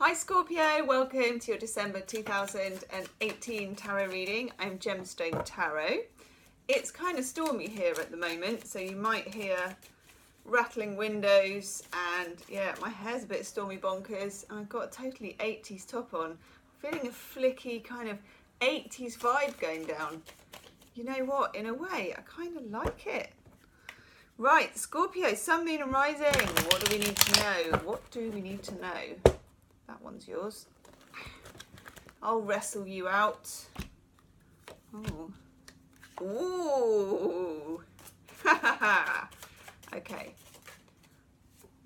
Hi Scorpio, welcome to your December 2018 tarot reading. I'm Gemstone Tarot. It's kind of stormy here at the moment, so you might hear rattling windows and yeah, my hair's a bit stormy bonkers. I've got a totally 80s top on. I'm feeling a flicky kind of 80s vibe going down. You know what, in a way, I kind of like it. Right, Scorpio, Sun, Moon and Rising. What do we need to know? What do we need to know? That one's yours. I'll wrestle you out. Ooh. Ooh. Ha ha ha. Okay.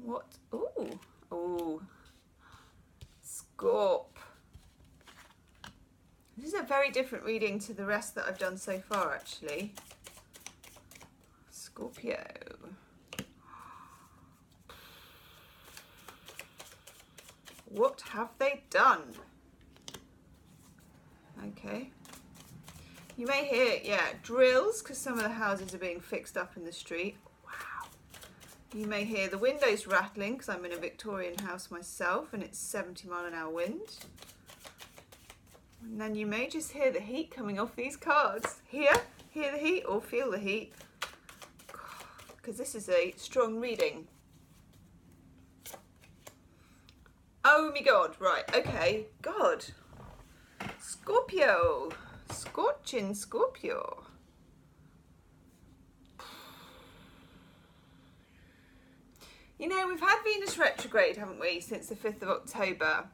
What? Ooh. Ooh. Scorp. This is a very different reading to the rest that I've done so far, actually. Scorpio. What have they done? Okay. You may hear, yeah, drills, because some of the houses are being fixed up in the street. Wow. You may hear the windows rattling, because I'm in a Victorian house myself, and it's 70-mile-an-hour wind. And then you may just hear the heat coming off these cards. Hear the heat, or feel the heat. Because this is a strong reading. Oh my god, right, okay, God. Scorpio, scorching Scorpio. You know, we've had Venus retrograde, haven't we, since the 5th of October.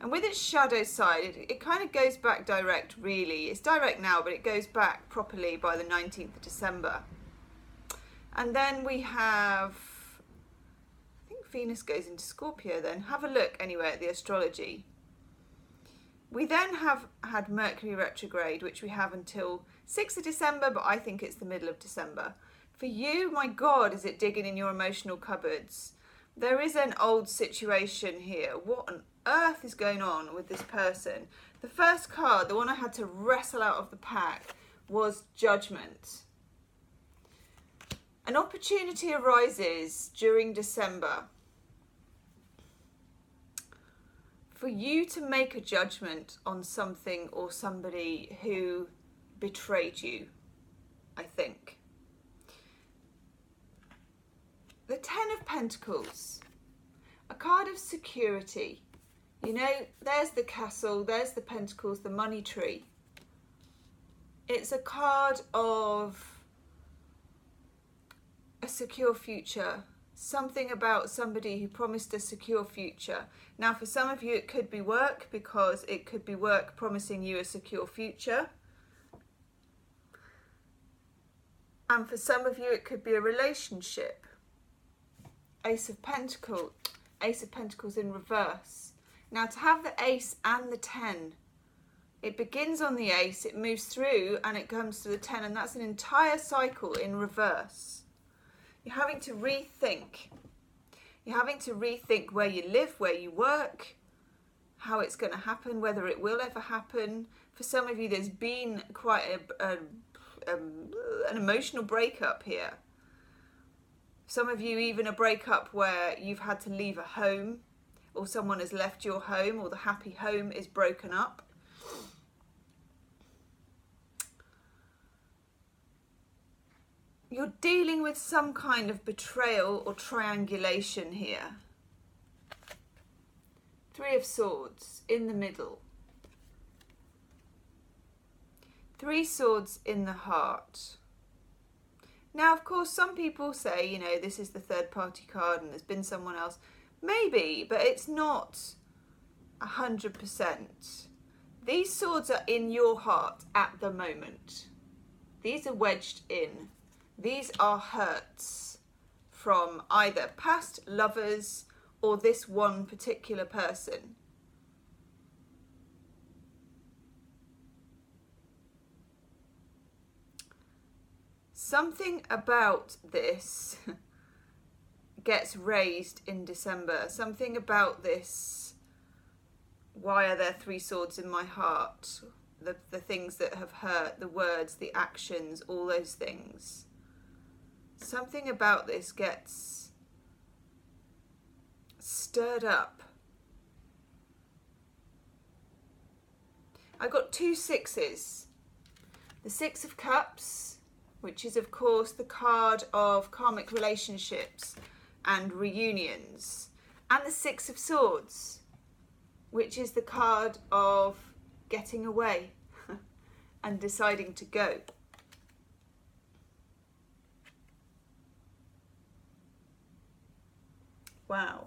And with its shadow side, it kind of goes back direct, really. It's direct now, but it goes back properly by the 19th of December. And then we have... Venus goes into Scorpio then. Have a look anyway at the astrology. We then have had Mercury retrograde, which we have until 6th of December, but I think it's the middle of December. For you, my God, is it digging in your emotional cupboards? There is an old situation here. What on earth is going on with this person? The first card, the one I had to wrestle out of the pack, was Judgment. An opportunity arises during December for you to make a judgment on something or somebody who betrayed you, I think. The Ten of Pentacles, a card of security. You know, there's the castle, there's the pentacles, the money tree. It's a card of a secure future. Something about somebody who promised a secure future. Now, for some of you, it could be work, because it could be work promising you a secure future. And for some of you, it could be a relationship. Ace of Pentacles in reverse. Now, to have the Ace and the 10, it begins on the Ace, it moves through, and it comes to the 10, and that's an entire cycle in reverse. You're having to rethink. You're having to rethink where you live, where you work, how it's going to happen, whether it will ever happen. For some of you, there's been quite an emotional breakup here. Some of you, even a breakup where you've had to leave a home, or someone has left your home, or the happy home is broken up. You're dealing with some kind of betrayal or triangulation here. Three of Swords in the middle. Three Swords in the heart. Now, of course, some people say, you know, this is the third party card and there's been someone else. Maybe, but it's not 100%. These swords are in your heart at the moment. These are wedged in. These are hurts from either past lovers or this one particular person. Something about this gets raised in December. Something about this, why are there three swords in my heart? The things that have hurt, the words, the actions, all those things. Something about this gets stirred up. I got 2 sixes. The 6 of Cups, which is of course the card of karmic relationships and reunions, and the 6 of Swords, which is the card of getting away and deciding to go. Wow.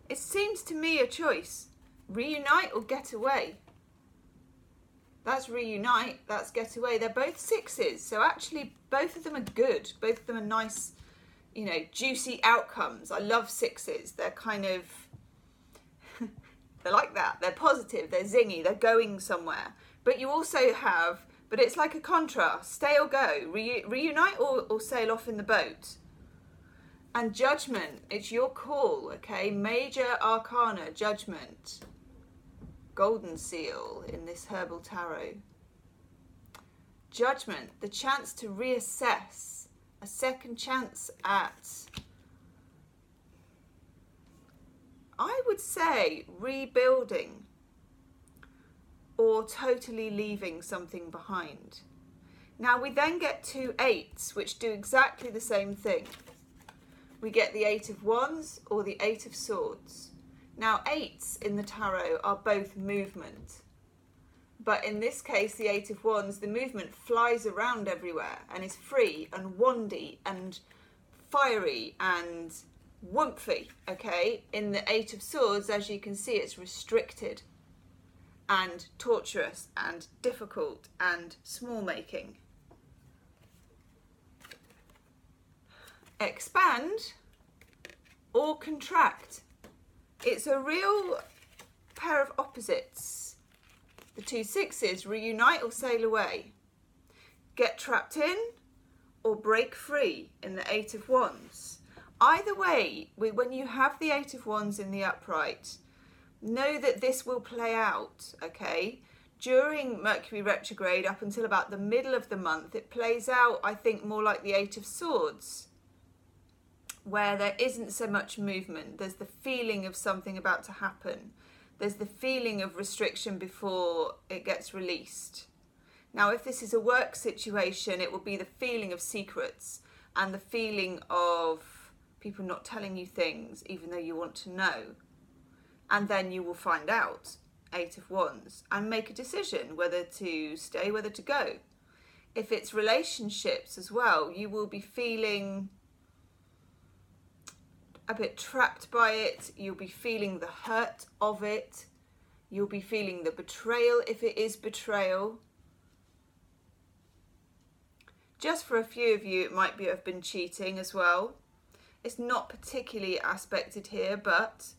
It seems to me a choice. Reunite or get away. That's reunite, that's get away. They're both 6s, so actually both of them are good. Both of them are nice, you know, juicy outcomes. I love 6s. They're kind of, they're like that. They're positive, they're zingy, they're going somewhere. But you also have, but it's like a contrast. Stay or go. Reunite or sail off in the boat. And Judgment, it's your call, okay? Major Arcana, Judgment. Golden seal in this herbal tarot. Judgment, the chance to reassess, a second chance at, I would say, rebuilding or totally leaving something behind. Now we then get 2 8s, which do exactly the same thing. We get the 8 of Wands or the 8 of Swords. Now 8s in the tarot are both movement. But in this case, the 8 of Wands, the movement flies around everywhere and is free and wandy and fiery and woomphy, okay? In the 8 of Swords, as you can see, it's restricted and torturous and difficult and small making. Expand or contract. It's a real pair of opposites. The 2 6s, reunite or sail away. Get trapped in or break free in the 8 of Wands. Either way, when you have the 8 of Wands in the upright, know that this will play out, okay? During Mercury retrograde, up until about the middle of the month, it plays out, I think, more like the 8 of Swords, where there isn't so much movement. There's the feeling of something about to happen. There's the feeling of restriction before it gets released. Now, if this is a work situation, it will be the feeling of secrets and the feeling of people not telling you things, even though you want to know. And then you will find out, 8 of Wands, and make a decision whether to stay, whether to go. If it's relationships as well, you will be feeling a bit trapped by it. You'll be feeling the hurt of it. You'll be feeling the betrayal if it is betrayal. Just for a few of you, it might have been cheating as well. It's not particularly aspected here, but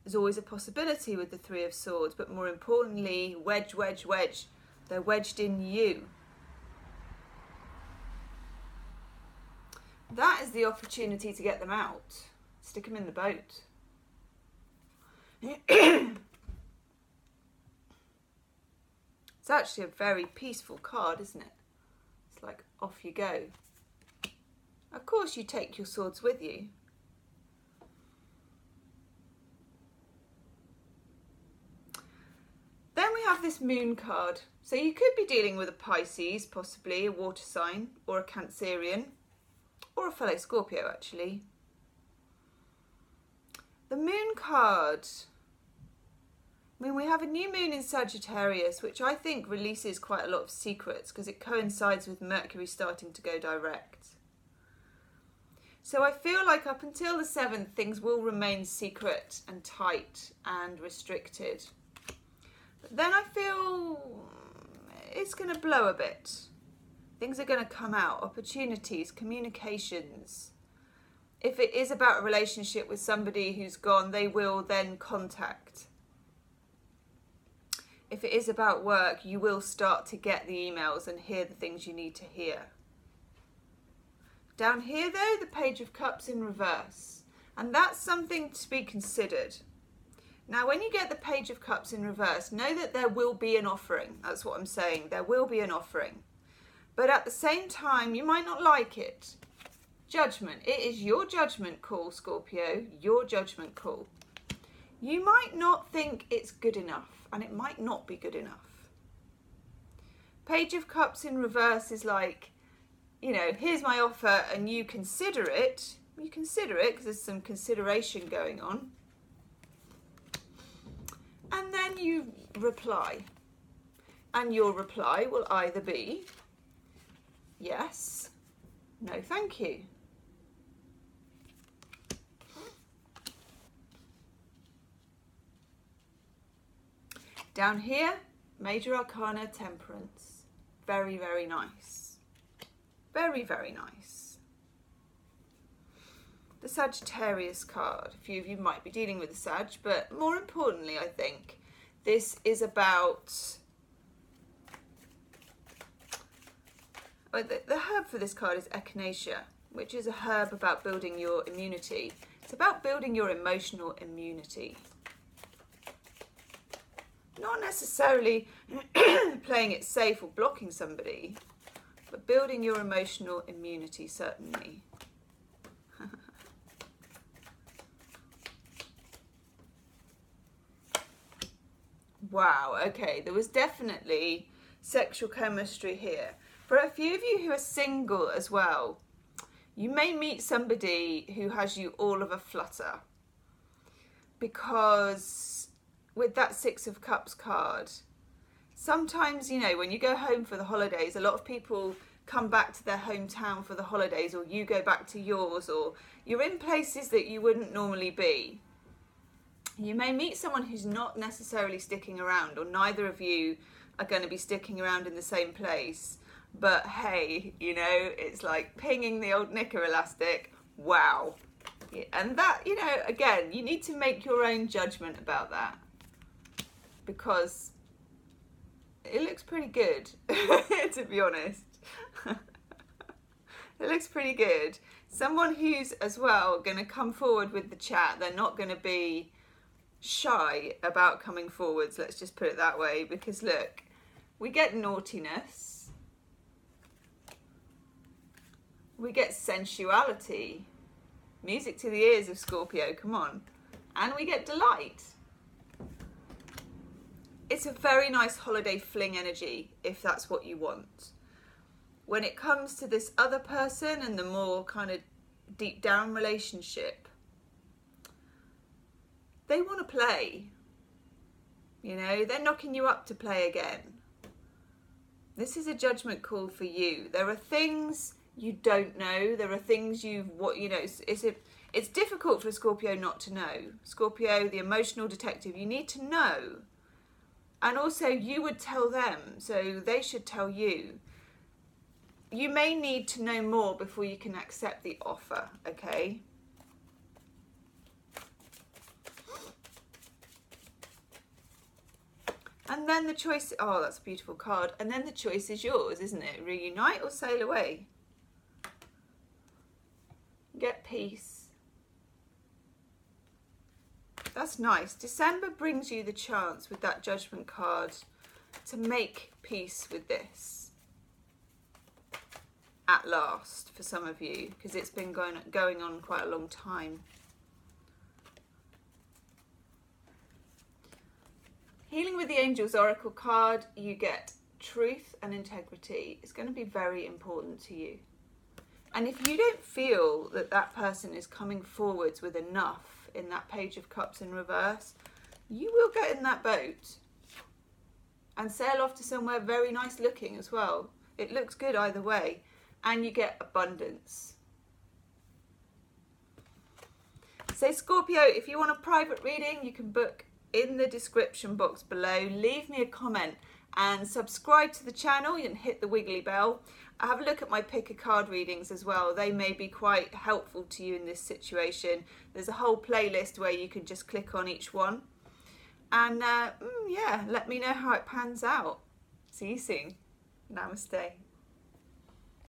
there's always a possibility with the 3 of Swords. But more importantly, wedge, wedge, wedge. They're wedged in you. That is the opportunity to get them out. Stick them in the boat. It's actually a very peaceful card, isn't it? It's like, off you go. Of course you take your swords with you. Then we have this moon card. So you could be dealing with a Pisces, possibly a water sign, or a Cancerian, or a fellow Scorpio actually. The moon card, I mean, we have a new moon in Sagittarius, which I think releases quite a lot of secrets because it coincides with Mercury starting to go direct. So I feel like up until the 7th, things will remain secret and tight and restricted. But then I feel it's going to blow a bit. Things are going to come out, opportunities, communications. If it is about a relationship with somebody who's gone, they will then contact. If it is about work, you will start to get the emails and hear the things you need to hear. Down here though, the Page of Cups in reverse. And that's something to be considered. Now when you get the Page of Cups in reverse, know that there will be an offering. That's what I'm saying. There will be an offering. But at the same time, you might not like it. judgment. It is your judgment call, Scorpio, your judgment call. You might not think it's good enough, and it might not be good enough. Page of Cups in reverse is like, you know, here's my offer and you consider it. You consider it because there's some consideration going on. And then you reply. And your reply will either be yes, no thank you. Down here, Major Arcana, Temperance. Very, very nice. Very, very nice. The Sagittarius card. A few of you might be dealing with the Sag, but more importantly, I think, this is about... The herb for this card is Echinacea, which is a herb about building your immunity. It's about building your emotional immunity. Not necessarily playing it safe or blocking somebody, but building your emotional immunity, certainly. Wow, okay, there was definitely sexual chemistry here. For a few of you who are single as well, you may meet somebody who has you all of a flutter, because with that Six of Cups card, sometimes, you know, when you go home for the holidays, a lot of people come back to their hometown for the holidays, or you go back to yours, or you're in places that you wouldn't normally be. You may meet someone who's not necessarily sticking around, or neither of you are going to be sticking around in the same place. But hey, you know, it's like pinging the old knicker elastic. Wow. And that, you know, again, you need to make your own judgment about that, because it looks pretty good, to be honest. It looks pretty good. Someone who's as well going to come forward with the chat. They're not going to be shy about coming forwards, let's just put it that way, because look, we get naughtiness, we get sensuality, music to the ears of Scorpio, come on, and we get delight. It's a very nice holiday fling energy, if that's what you want. When it comes to this other person and the more kind of deep down relationship, they want to play. You know, they're knocking you up to play again. This is a judgment call for you. There are things you don't know. There are things it's difficult for a Scorpio not to know. Scorpio, the emotional detective, you need to know. And also you would tell them, so they should tell you. You may need to know more before you can accept the offer, okay? And then the choice, oh, that's a beautiful card. And then the choice is yours, isn't it? Reunite or sail away. Get peace. That's nice. December brings you the chance with that Judgment card to make peace with this. At last, for some of you, because it's been going on quite a long time. Healing with the Angels Oracle card, you get truth and integrity. It's going to be very important to you. And if you don't feel that that person is coming forwards with enough in that Page of Cups in reverse, you will get in that boat and sail off to somewhere very nice looking as well. It looks good either way. And you get abundance. So Scorpio, if you want a private reading, you can book in the description box below. Leave me a comment and subscribe to the channel and hit the wiggly bell. Have a look at my pick a card readings as well. They may be quite helpful to you in this situation. There's a whole playlist where you can just click on each one. And yeah, let me know how it pans out. See you soon. Namaste.